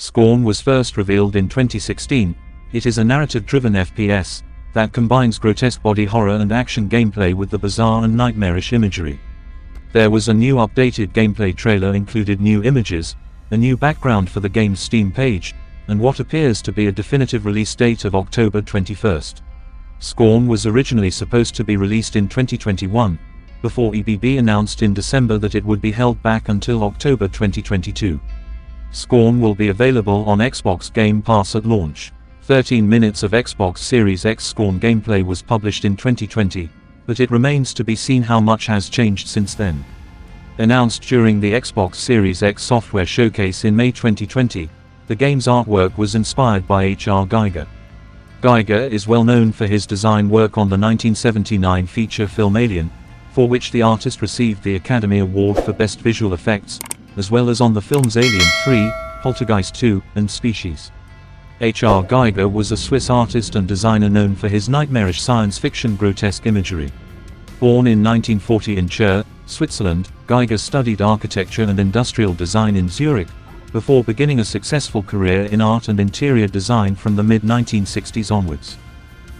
Scorn was first revealed in 2016. It is a narrative-driven FPS that combines grotesque body horror and action gameplay with the bizarre and nightmarish imagery. There was a new updated gameplay trailer, included new images, a new background for the game's Steam page, and what appears to be a definitive release date of October 21st. Scorn was originally supposed to be released in 2021, before EBB announced in December that it would be held back until October 2022. Scorn will be available on Xbox Game Pass at launch. 13 minutes of Xbox Series X Scorn gameplay was published in 2020, but it remains to be seen how much has changed since then. Announced during the Xbox Series X software showcase in May 2020, the game's artwork was inspired by H.R. Giger. Giger is well known for his design work on the 1979 feature film Alien, for which the artist received the Academy Award for Best Visual Effects, as well as on the films Alien 3, Poltergeist 2, and Species. H.R. Giger was a Swiss artist and designer known for his nightmarish science fiction grotesque imagery. Born in 1940 in Chur, Switzerland, Giger studied architecture and industrial design in Zurich, before beginning a successful career in art and interior design from the mid-1960s onwards.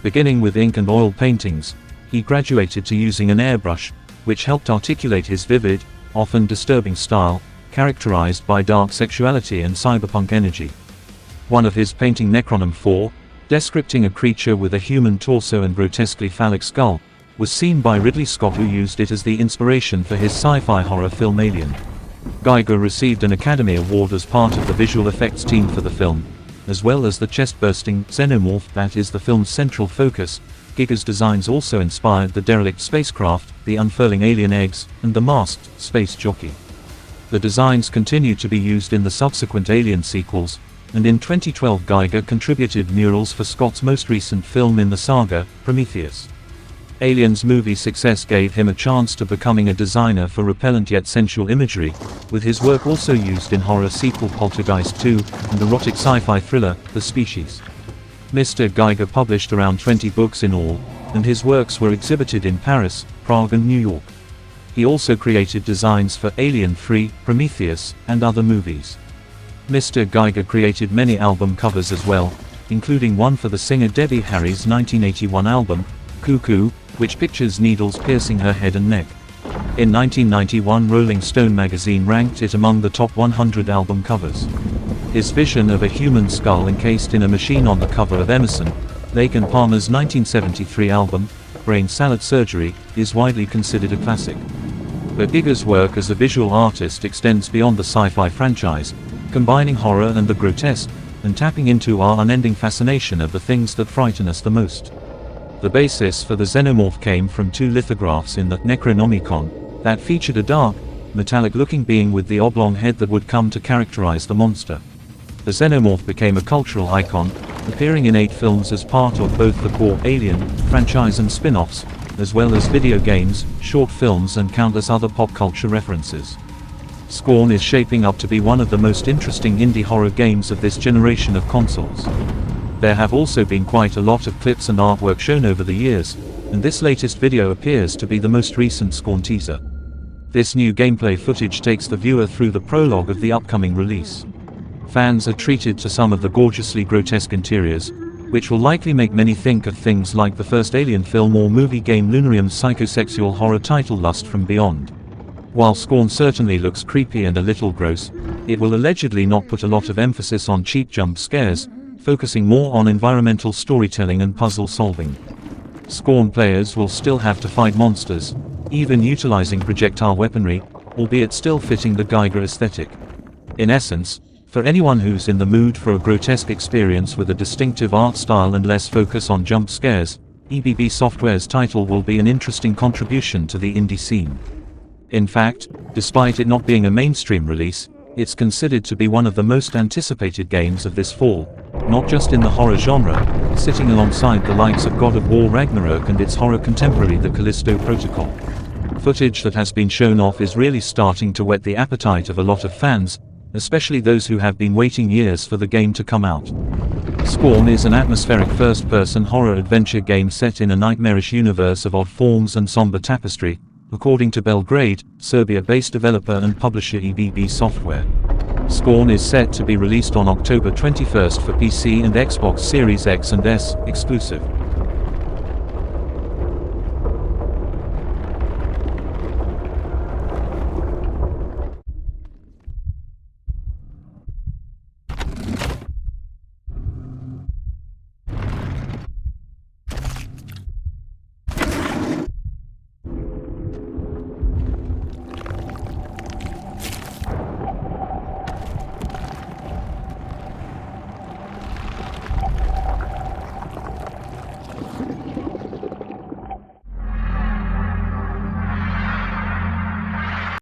Beginning with ink and oil paintings, he graduated to using an airbrush, which helped articulate his vivid, often disturbing style, characterized by dark sexuality and cyberpunk energy. One of his painting, Necronom 4, descripting a creature with a human torso and grotesquely phallic skull, was seen by Ridley Scott, who used it as the inspiration for his sci-fi horror film Alien. Giger received an Academy Award as part of the visual effects team for the film, as well as the chest-bursting xenomorph that is the film's central focus. Giger's designs also inspired the derelict spacecraft, the unfurling alien eggs, and the masked space jockey. The designs continued to be used in the subsequent Alien sequels, and in 2012 Giger contributed murals for Scott's most recent film in the saga, Prometheus. Alien's movie success gave him a chance to becoming a designer for repellent yet sensual imagery, with his work also used in horror sequel Poltergeist 2, and erotic sci-fi thriller, The Species. Mr. Giger published around 20 books in all, and his works were exhibited in Paris, Prague and New York. He also created designs for Alien 3, Prometheus, and other movies. Mr. Giger created many album covers as well, including one for the singer Debbie Harry's 1981 album, Cuckoo, which pictures needles piercing her head and neck. In 1991, Rolling Stone magazine ranked it among the top 100 album covers. His vision of a human skull encased in a machine on the cover of Emerson, Lake and Palmer's 1973 album, Brain Salad Surgery, is widely considered a classic. But Giger's work as a visual artist extends beyond the sci-fi franchise, combining horror and the grotesque, and tapping into our unending fascination of the things that frighten us the most. The basis for the xenomorph came from two lithographs in the Necronomicon that featured a dark, metallic-looking being with the oblong head that would come to characterize the monster. The xenomorph became a cultural icon, appearing in 8 films as part of both the core Alien franchise and spin-offs, as well as video games, short films and countless other pop culture references. Scorn is shaping up to be one of the most interesting indie horror games of this generation of consoles. There have also been quite a lot of clips and artwork shown over the years, and this latest video appears to be the most recent Scorn teaser. This new gameplay footage takes the viewer through the prologue of the upcoming release. Fans are treated to some of the gorgeously grotesque interiors, which will likely make many think of things like the first Alien film or movie game Lunarium's psychosexual horror title Lust from Beyond. While Scorn certainly looks creepy and a little gross, it will allegedly not put a lot of emphasis on cheap jump scares, focusing more on environmental storytelling and puzzle solving. Scorn players will still have to fight monsters, even utilizing projectile weaponry, albeit still fitting the Giger aesthetic. In essence, for anyone who's in the mood for a grotesque experience with a distinctive art style and less focus on jump scares, Ebb Software's title will be an interesting contribution to the indie scene. In fact, despite it not being a mainstream release, it's considered to be one of the most anticipated games of this fall, not just in the horror genre, sitting alongside the likes of God of War Ragnarok and its horror contemporary The Callisto Protocol. Footage that has been shown off is really starting to whet the appetite of a lot of fans, especially those who have been waiting years for the game to come out. Scorn is an atmospheric first-person horror adventure game set in a nightmarish universe of odd forms and somber tapestry, according to Belgrade, Serbia-based developer and publisher Ebb Software. Scorn is set to be released on October 21st for PC and Xbox Series X and S, exclusive.